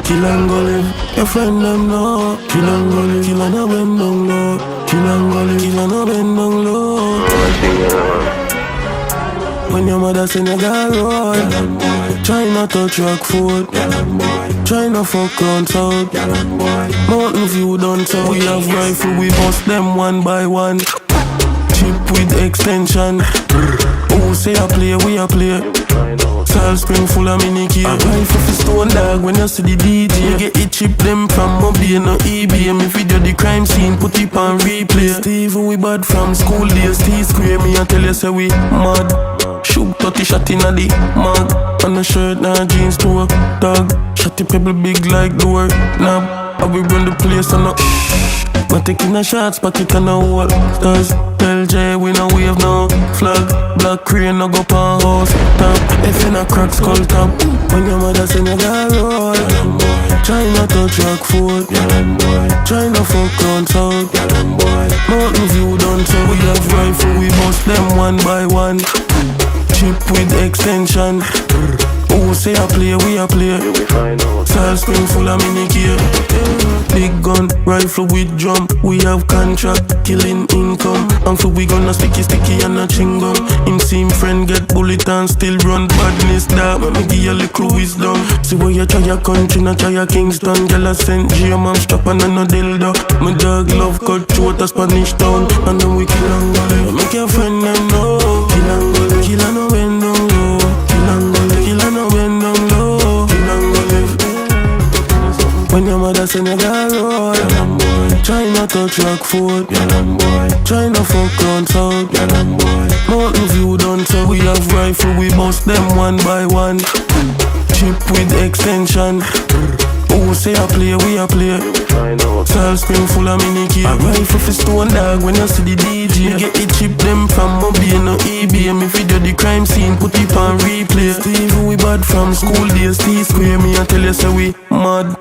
Kill and go live. Your friend them know. Kill and go live. Kill and a bend down low. Kill and go live. Kill and a bend down low. When your mother send you got roll, try not touch Rockfort, try not fuck round south. Mountain View done so. We have rifle, we bust them one by one. Chip with extension. Who say I play, we a play. Salt spring full of mini key. I rifle for stone dog when you see the DJ. You get it chip them from Mobay, no eBay. Me video the crime scene, put it on replay. Steve, we bad from school days. T-square, me I tell you say we mad. Shub 30 shot inna the mag. On the shirt, now jeans to a dog. Shottie pebble big like door knob. I we run the place and no Matic in a shots, but it on a wall. Stars, tell Jay we no wave no flag. Black crane no go pan house top. If in a crack skull top. When your mother send you got roll, try not touch Rockfort, try not fuck round south. Mountain View done so. We have rifle, we bust them one by one. Chip with extension. Who say I play, we a play. Salt spring full of mini gear. Big gun, rifle with drum. We have contract, killing income. And so we gonna sticky and a chingum. Him see him friend get bullet and still run badness that. Me give you a little wisdom. See where you try your country, not try your Kingston. Girl I sent GM, I'm strap and no dildo. My dog love cut throat a Spanish town. And then we kill and go live. Make your friend them know. Kill and go live. Kill and no bend down low. Kill and go live. Kill and no bend down low. Kill and go live. When your mother send you got roll, try not touch Rockfort, try not fuck round south. Mountain View done so. We have rifle, we bust them one by one. Chip with extension. Who say I play, we a play. Salt spring full of mini key. A rifle for stone dog when you see the DJ. Get it chip them from Mobay, no eBay. Me video the crime scene, put it on replay. Steve, we bad from school days. T-square, me I tell you say we mad.